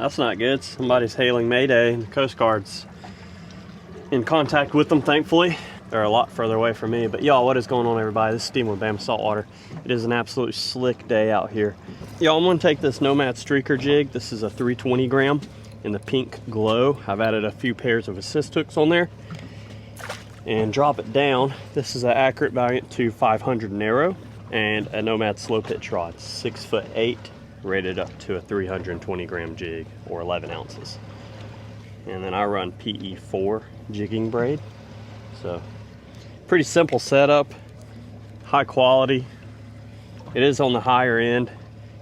That's not good. Somebody's hailing Mayday and the Coast Guard's in contact with them, thankfully. They're a lot further away from me. But y'all, what is going on, everybody? This is Steven with Bama Saltwater. It is an absolute slick day out here. Y'all, I'm gonna take this Nomad streaker jig. This is a 320 gram in the pink glow. I've added a few pairs of assist hooks on there and drop it down. This is an accurate Valiant to 500 narrow and a Nomad slow pitch rod, 6'8", rated up to a 320 gram jig or 11 ounces. And then I run PE4 jigging braid. So pretty simple setup, high quality. It is on the higher end.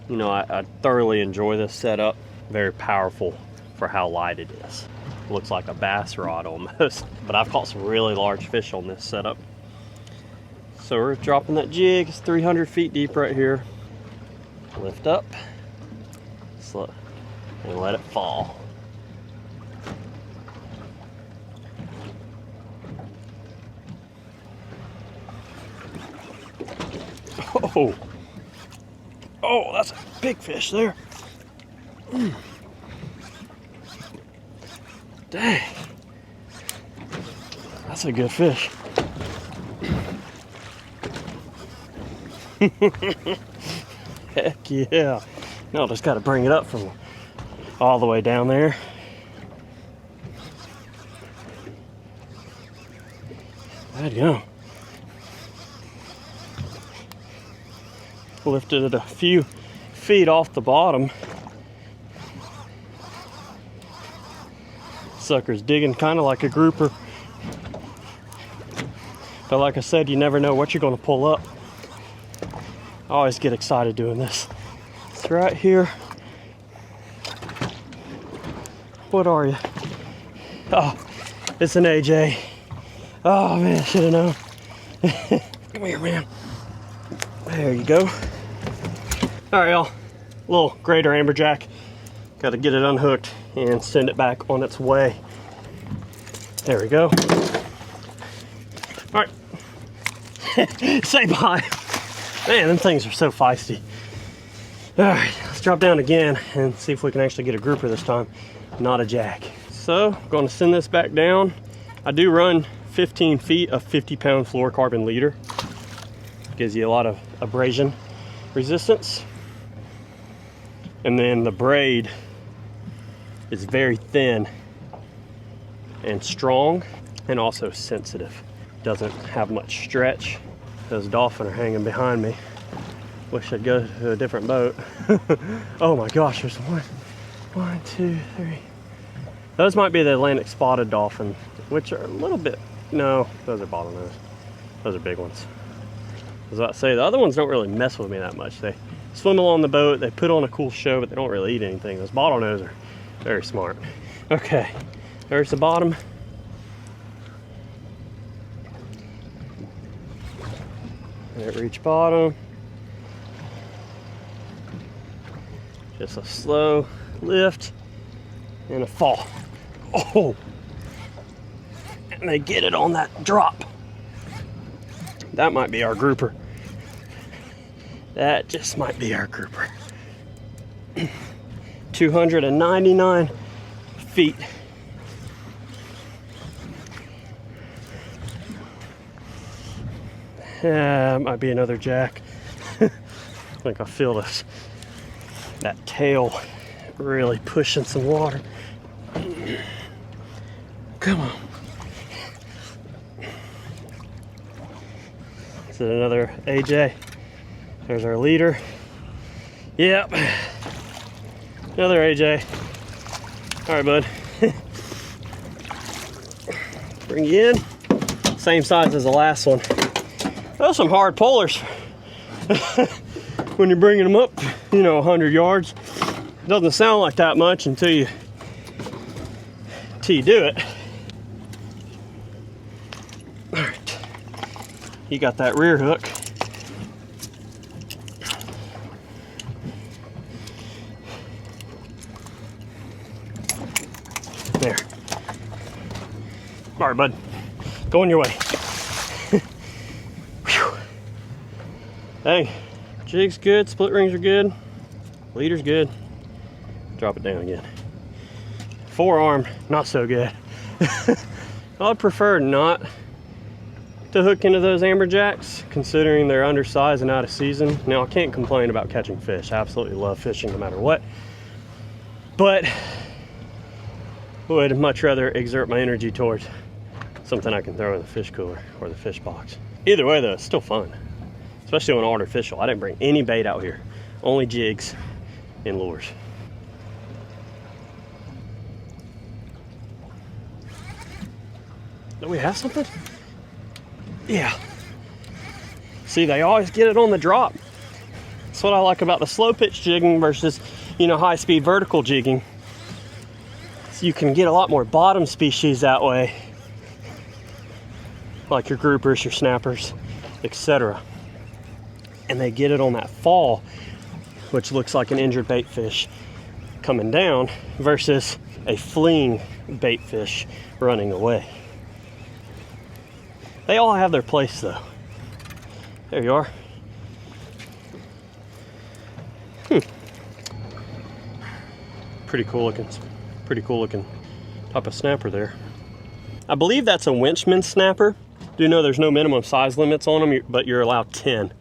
You know, I thoroughly enjoy this setup. Very powerful for how light it is. Looks like a bass rod almost, but I've caught some really large fish on this setup. So we're dropping that jig. It's 300 feet deep right here. Lift up, slow, and let it fall. Oh, that's a big fish there. Dang, that's a good fish. Heck yeah. Now just got to bring it up from all the way down there. There you go. Lifted it a few feet off the bottom. Sucker's digging kind of like a grouper. But like I said, you never know what you're going to pull up. I always get excited doing this. It's right here. What are you? Oh, it's an AJ. Oh man, I should have known. Come here, man. There you go. All right, y'all. Little greater amberjack. Got to get it unhooked and send it back on its way. There we go. All right. Say bye. Man, them things are so feisty. All right, let's drop down again and see if we can actually get a grouper this time, not a jack. So, I'm going to send this back down. I do run 15 feet of 50-pound fluorocarbon leader. Gives you a lot of abrasion resistance. And then the braid is very thin and strong and also sensitive. Doesn't have much stretch. Those dolphins are hanging behind me. Wish I'd go to a different boat. Oh my gosh, there's one, two, three. Those might be the Atlantic spotted dolphin, which are a little bit, no, those are bottlenose. Those are big ones. I was about to say, the other ones don't really mess with me that much. They swim along the boat, they put on a cool show, but they don't really eat anything. Those bottlenose are very smart. Okay, there's the bottom. Let it reach bottom. Just a slow lift and a fall. Oh! And they get it on that drop. That might be our grouper. That just might be our grouper. 299 feet. Yeah, it might be another jack. I think I feel this, that tail really pushing some water. Come on. Is it another AJ? There's our leader. Yep. Another AJ. All right, bud. Bring you in. Same size as the last one. Those are some hard pullers. When you're bringing them up, you know, 100 yards. It doesn't sound like that much until you do it. All right. You got that rear hook. There. All right, bud. Going your way. Hey, jig's good, split rings are good, leader's good. Drop it down again. Forearm, not so good. I'd prefer not to hook into those amberjacks, considering they're undersized and out of season. Now, I can't complain about catching fish. I absolutely love fishing no matter what. But would much rather exert my energy towards something I can throw in the fish cooler or the fish box. Either way though, it's still fun, especially when artificial. I didn't bring any bait out here, only jigs and lures. Do we have something? Yeah. See, they always get it on the drop. That's what I like about the slow pitch jigging versus, you know, high speed vertical jigging. So you can get a lot more bottom species that way, like your groupers, your snappers, etc. And they get it on that fall, which looks like an injured bait fish coming down versus a fleeing bait fish running away. They all have their place though. There you are. Pretty cool looking type of snapper there. I believe that's a Winchman snapper. Do know there's no minimum size limits on them, but you're allowed 10.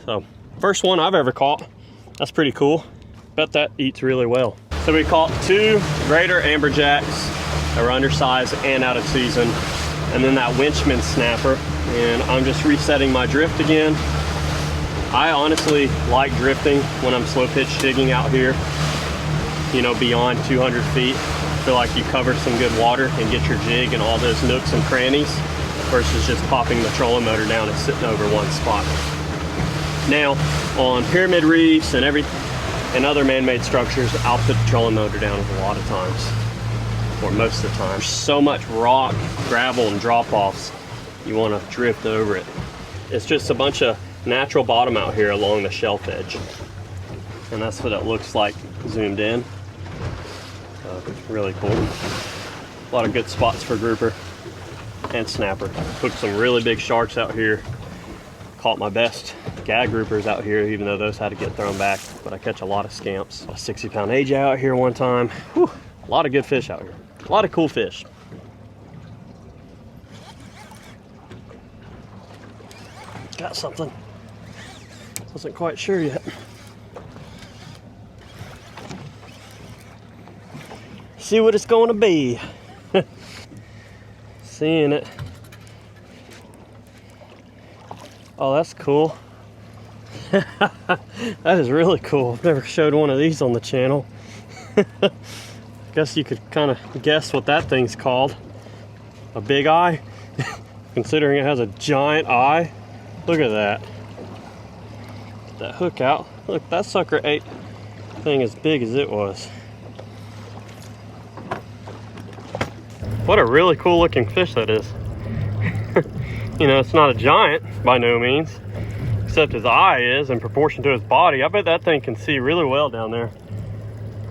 So first one I've ever caught. That's pretty cool. Bet that eats really well. So we caught 2 greater amberjacks that were undersized and out of season, and then that Winchman snapper, and I'm just resetting my drift again. I honestly like drifting when I'm slow pitch jigging out here, you know, beyond 200 feet. I feel like you cover some good water and get your jig in all those nooks and crannies versus just popping the trolling motor down and sitting over one spot. Now, on pyramid reefs and other man-made structures, I'll put the trolling motor down a lot of times, or most of the time. There's so much rock, gravel, and drop-offs, you want to drift over it. It's just a bunch of natural bottom out here along the shelf edge. And that's what it looks like zoomed in. Really cool. A lot of good spots for grouper and snapper. Hooked some really big sharks out here. Caught my best gag groupers out here, even though those had to get thrown back. But I catch a lot of scamps. A 60-pound AJ out here one time. Whew, a lot of good fish out here. A lot of cool fish. Got something. Wasn't quite sure yet. See what it's going to be. Seeing it. Oh, that's cool. That is really cool. I've never showed one of these on the channel. Guess you could kind of guess what that thing's called. A big eye. Considering it has a giant eye. Look at that. Get that hook out. Look, that sucker ate thing as big as it was. What a really cool looking fish that is. You know, it's not a giant by no means, except his eye is in proportion to his body. I bet that thing can see really well down there.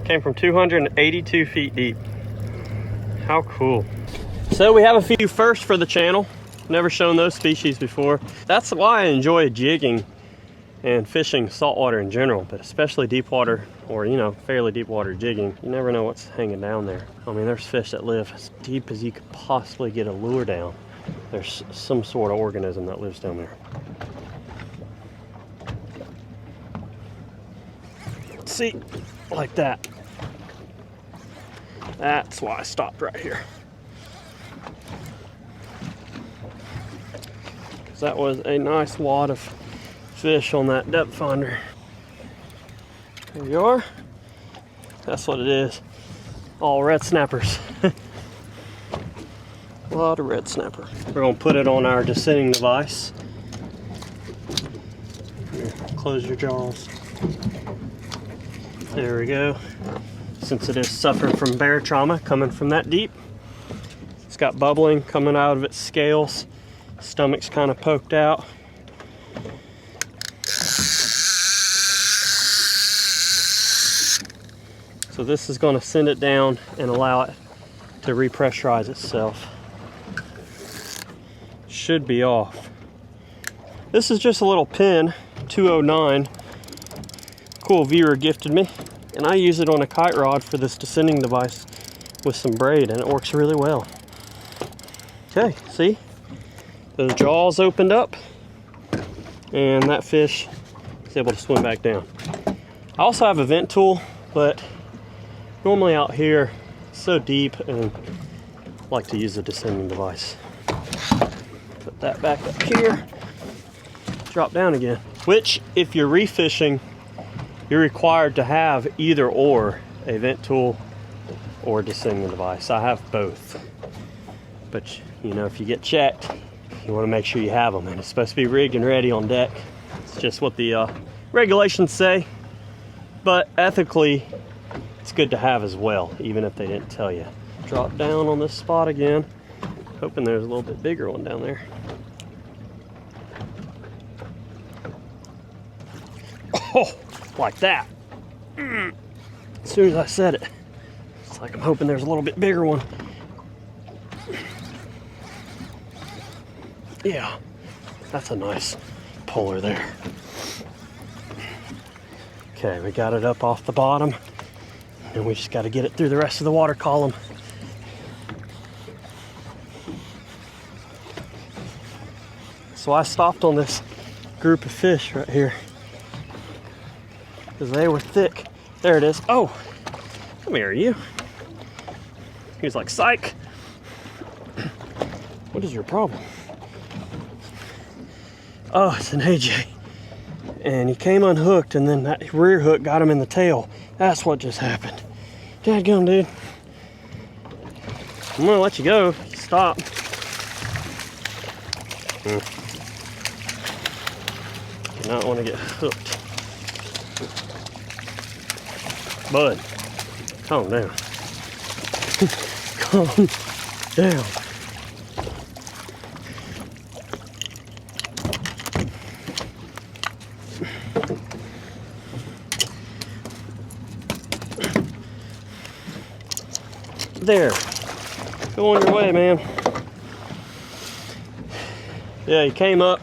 Came from 282 feet deep. How cool. So we have a few firsts for the channel. Never shown those species before. That's why I enjoy jigging and fishing saltwater in general, but especially deep water, or, you know, fairly deep water jigging. You never know what's hanging down there. I mean, there's fish that live as deep as you could possibly get a lure down. There's some sort of organism that lives down there. See, like that. That's why I stopped right here. Because that was a nice wad of fish on that depth finder. There you are. That's what it is. All red snappers. A lot of red snapper. We're going to put it on our descending device. Here, close your jaws. There we go. Since it is suffering from bear trauma coming from that deep, it's got bubbling coming out of its scales. Stomach's kind of poked out. So this is going to send it down and allow it to repressurize itself. Should be off. This is just a little pin, 209. Cool viewer gifted me, and I use it on a kite rod for this descending device with some braid, and it works really well. Okay, see? Those jaws opened up, and that fish is able to swim back down. I also have a vent tool, but normally out here, it's so deep, and I like to use a descending device. Put that back up here, drop down again. Which, if you're reef fishing, you're required to have either or, a vent tool or a descending device. I have both. But, you know, if you get checked, you want to make sure you have them, and it's supposed to be rigged and ready on deck. It's just what the regulations say, but ethically it's good to have as well, even if they didn't tell you. Drop down on this spot again, hoping there's a little bit bigger one down there. Oh, like that. As soon as I said it, it's like I'm hoping there's a little bit bigger one. Yeah, that's a nice puller there. Okay, we got it up off the bottom, and we just got to get it through the rest of the water column. So I stopped on this group of fish right here because they were thick. There it is. Oh, come here, you. He was like, psych. What is your problem? Oh, it's an AJ. And he came unhooked, and then that rear hook got him in the tail. That's what just happened. Dadgum, dude. I'm gonna let you go. Stop. Do not want to get hooked. Bud, calm down. Calm down. There. Go on your way, man. Yeah, he came up,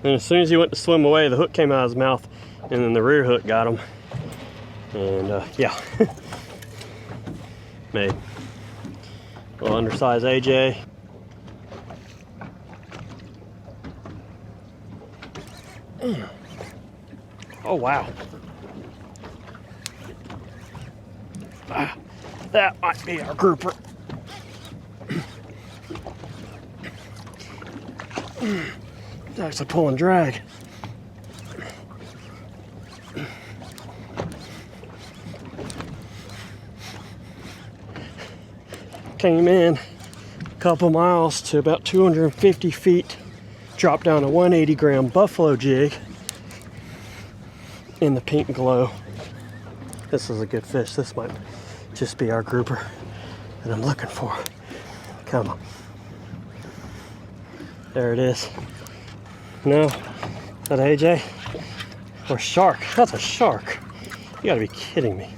and as soon as he went to swim away, the hook came out of his mouth, and then the rear hook got him. And yeah. Made a little undersized AJ. Oh, wow. Ah. That might be our grouper. It's actually pulling drag. Came in a couple miles to about 250 feet, dropped down a 180 gram buffalo jig in the pink glow. This is a good fish. This might just be our grouper that I'm looking for. Come on. There it is. No, is that AJ? Or shark? That's a shark. You gotta be kidding me.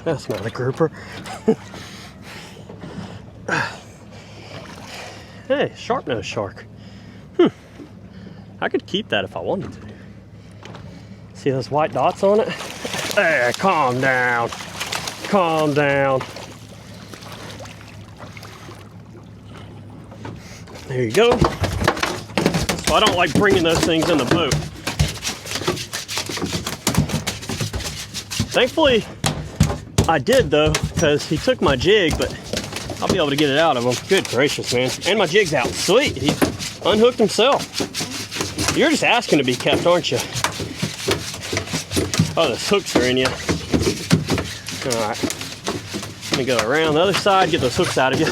That's not a grouper. Hey, sharp-nosed shark. I could keep that if I wanted to. See those white dots on it? Hey, calm down. Calm down. There you go. So I don't like bringing those things in the boat. Thankfully, I did though, because he took my jig, but I'll be able to get it out of him. Good gracious, man. And my jig's out. Sweet. He unhooked himself. You're just asking to be kept, aren't you? Oh, those hooks are in you. All right. Let me go around the other side, get those hooks out of you.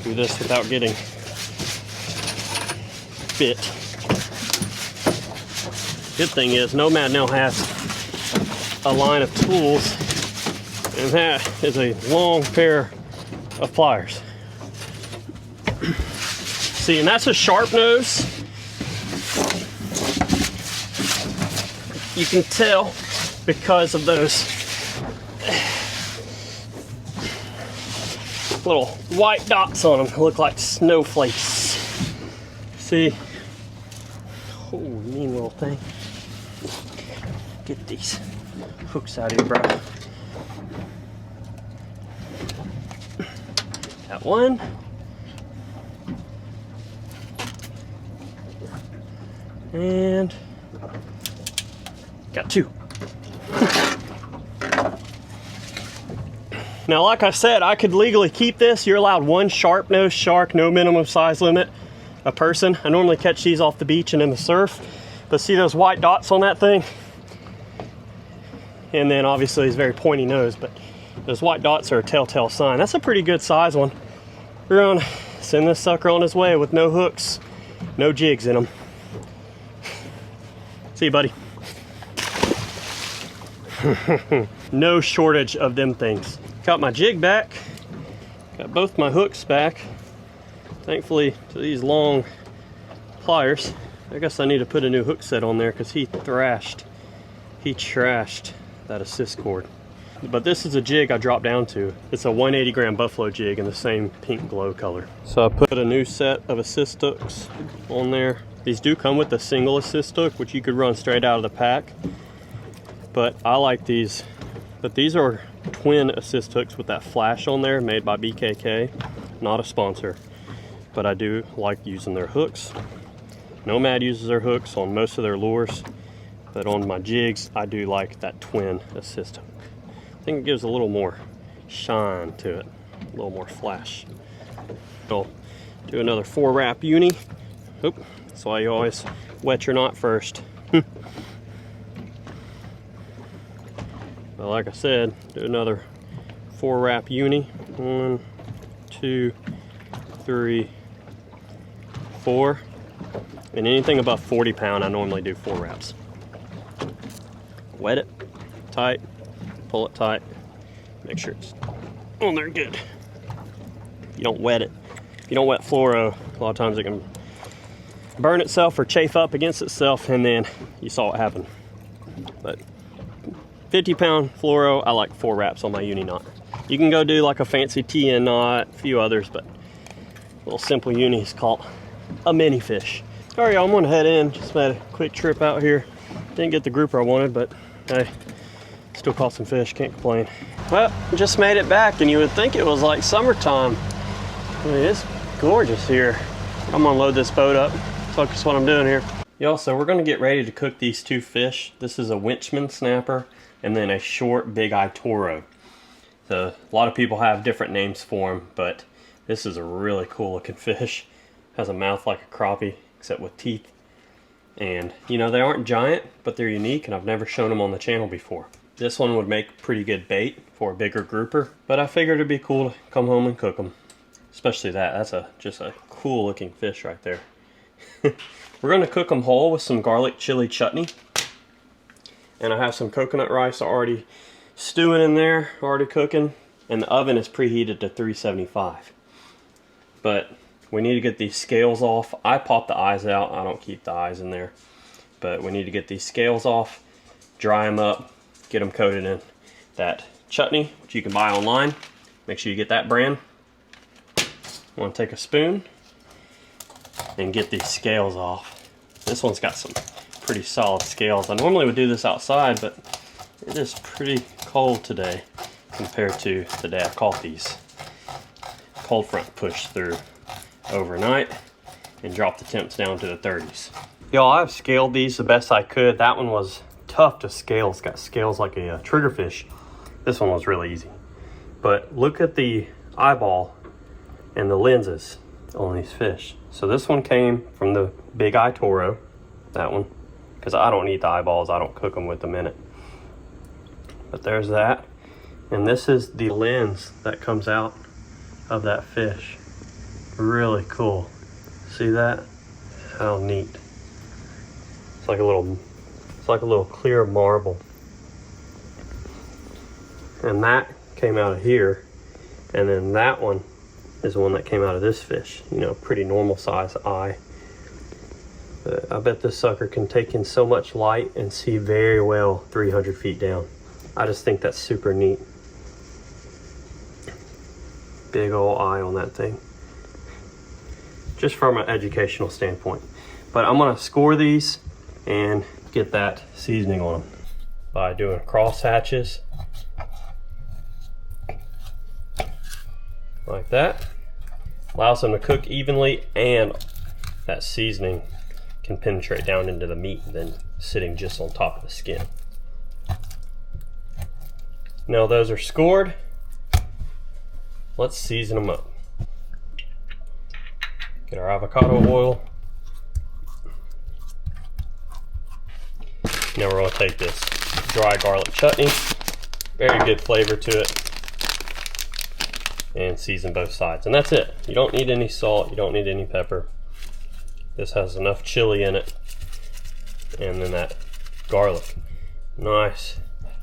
Do this without getting bit. Good thing is Nomad now has a line of tools, and that is a long pair of pliers. See, and that's a sharp nose. You can tell because of those little white dots on them. They look like snowflakes. See, oh, mean little thing. Get these hooks out of here, bro. Got one. And got two. Now, like I said, I could legally keep this. You're allowed one sharp-nosed shark, no minimum size limit, a person. I normally catch these off the beach and in the surf. But see those white dots on that thing? And then obviously it's very pointy nose, but those white dots are a telltale sign. That's a pretty good size one. We're gonna send this sucker on his way with no hooks, no jigs in them. See you, buddy. No shortage of them things. Got my jig back. Got both my hooks back. Thankfully to these long pliers. I guess I need to put a new hook set on there because he trashed that assist cord. But this is a jig I dropped down to. It's a 180 gram buffalo jig in the same pink glow color. So I put a new set of assist hooks on there. These do come with a single assist hook, which you could run straight out of the pack. But I like these. But these are twin assist hooks with that flash on there, made by BKK. Not a sponsor, but I do like using their hooks. Nomad uses their hooks on most of their lures, but on my jigs, I do like that twin assist hook. I think it gives a little more shine to it, a little more flash. I'll do another 4-wrap uni. Oop, that's why you always wet your knot first. But like I said, do another 4-wrap uni. 1, 2, 3, 4. And anything above 40 pound, I normally do 4 wraps. Wet it tight, pull it tight, make sure it's on there good. You don't wet it. If you don't wet fluoro, a lot of times it can burn itself or chafe up against itself, and then you saw what happened. But 50 pound fluoro, I like 4 wraps on my uni knot. You can go do like a fancy TN knot, a few others, but a little simple uni is called a mini fish. All right, y'all, I'm gonna head in. Just made a quick trip out here. Didn't get the grouper I wanted, but hey, still caught some fish, can't complain. Well, just made it back, and you would think it was like summertime. I mean, it's gorgeous here. I'm gonna load this boat up, focus what I'm doing here. Y'all, so we're gonna get ready to cook these 2 fish. This is a Winchman snapper, and then a short big eye toro. So a lot of people have different names for them, but this is a really cool looking fish. Has a mouth like a crappie, except with teeth. And you know, they aren't giant, but they're unique, and I've never shown them on the channel before. This one would make pretty good bait for a bigger grouper, but I figured it'd be cool to come home and cook them. Especially that, that's just a cool looking fish right there. We're gonna cook them whole with some garlic chili chutney. And I have some coconut rice already stewing in there, already cooking. And the oven is preheated to 375. But we need to get these scales off. I pop the eyes out, I don't keep the eyes in there. But we need to get these scales off, dry them up, get them coated in that chutney, which you can buy online. Make sure you get that brand. I want to take a spoon and get these scales off. This one's got some pretty solid scales. I normally would do this outside, but it is pretty cold today compared to the day I caught these. Cold front pushed through overnight and dropped the temps down to the 30s. Y'all, I've scaled these the best I could. That one was tough to scale. It's got scales like a triggerfish. This one was really easy. But look at the eyeball and the lenses on these fish. So this one came from the big eye toro, that one, because I don't eat the eyeballs. I don't cook them with them in it. But there's that. And this is the lens that comes out of that fish. Really cool. See that? How neat. It's like a little clear marble. And that came out of here. And then that one is the one that came out of this fish. You know, pretty normal size eye. But I bet this sucker can take in so much light and see very well 300 feet down. I just think that's super neat. Big ol' eye on that thing. just from an educational standpoint. But I'm gonna score these and get that seasoning on them by doing cross hatches like that. Allows them to cook evenly, and that seasoning can penetrate down into the meat than sitting just on top of the skin. Now those are scored. Let's season them up. Get our avocado oil. Now we're going to take this dry garlic chutney, very good flavor to it, and season both sides. And that's it. You don't need any salt, you don't need any pepper. This has enough chili in it, and then that garlic. Nice,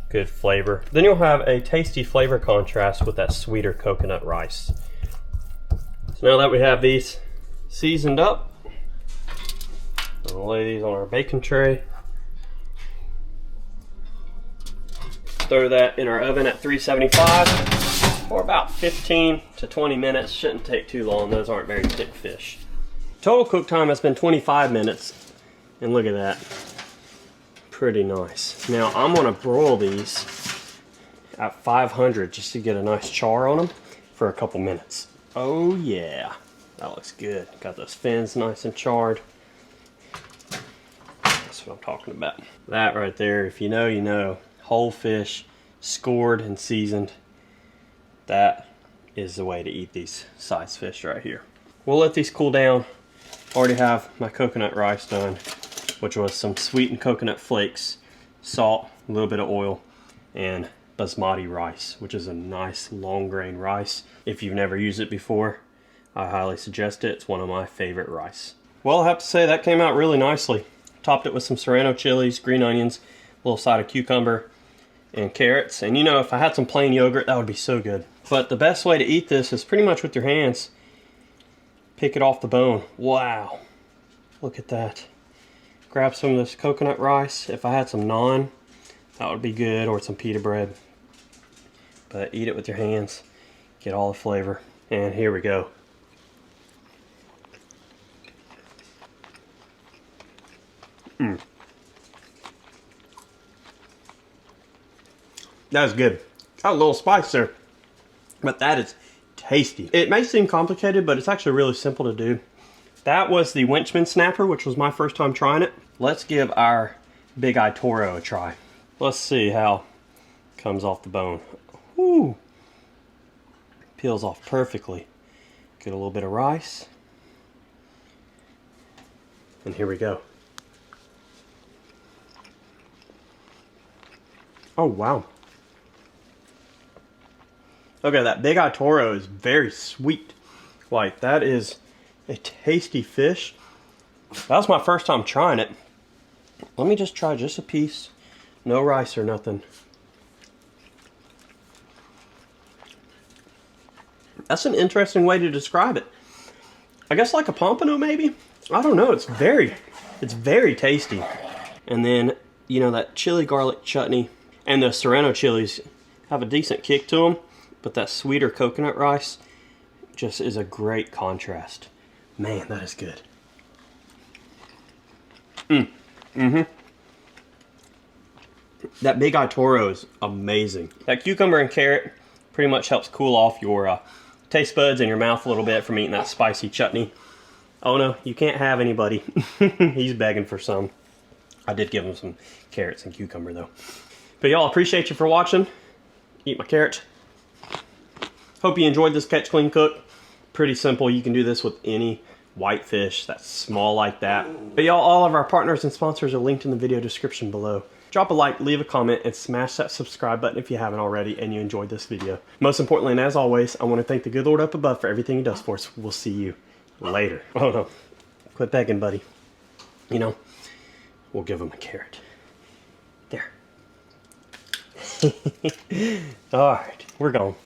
good flavor. Then you'll have a tasty flavor contrast with that sweeter coconut rice. So now that we have these seasoned up, we'll lay these on our baking tray. Throw that in our oven at 375 for about 15 to 20 minutes. Shouldn't take too long. Those aren't very thick fish. Total cook time has been 25 minutes. And look at that. Pretty nice. Now I'm gonna broil these at 500 just to get a nice char on them for a couple minutes. Oh yeah, that looks good. Got those fins nice and charred. That's what I'm talking about. That right there, if you know, you know. Whole fish, scored and seasoned. That is the way to eat these size fish right here. We'll let these cool down. Already have my coconut rice done, which was some sweetened coconut flakes, salt, a little bit of oil, and basmati rice, which is a nice long grain rice. If you've never used it before, I highly suggest it. It's one of my favorite rice. Well, I have to say that came out really nicely. Topped it with some serrano chilies, green onions, a little side of cucumber, and carrots. And you know, if I had some plain yogurt, that would be so good. But the best way to eat this is pretty much with your hands. Pick it off the bone. Wow, look at that. Grab some of this coconut rice. If I had some naan, that would be good, or some pita bread. But eat it with your hands, get all the flavor. And here we go. That is good. Got a little spice there, but that is tasty. It may seem complicated, but it's actually really simple to do. That was the Winchman snapper, which was my first time trying it. Let's give our Big Eye Toro a try. Let's see how it comes off the bone. Ooh, peels off perfectly. Get a little bit of rice, and here we go. Oh wow. Okay, that Big Eye Toro is very sweet. Like, that is a tasty fish. That was my first time trying it. Let me just try just a piece. No rice or nothing. That's an interesting way to describe it. I guess like a pompano maybe? I don't know, it's very tasty. And then, you know, that chili garlic chutney and the serrano chilies have a decent kick to them. But that sweeter coconut rice just is a great contrast. Man, that is good. That Big Eye Toro is amazing. That cucumber and carrot pretty much helps cool off your taste buds in your mouth a little bit from eating that spicy chutney. Oh no, you can't have anybody. He's begging for some. I did give him some carrots and cucumber though. But y'all, appreciate you for watching. Eat my carrot. Hope you enjoyed this catch, clean, cook. Pretty simple. You can do this with any white fish that's small like that. But y'all, all of our partners and sponsors are linked in the video description below. Drop a like, leave a comment, and smash that subscribe button if you haven't already and you enjoyed this video. Most importantly, and as always, I want to thank the good Lord up above for everything he does for us. We'll see you later. Oh no, quit begging, buddy. You know, we'll give him a carrot. There. All right, we're gone.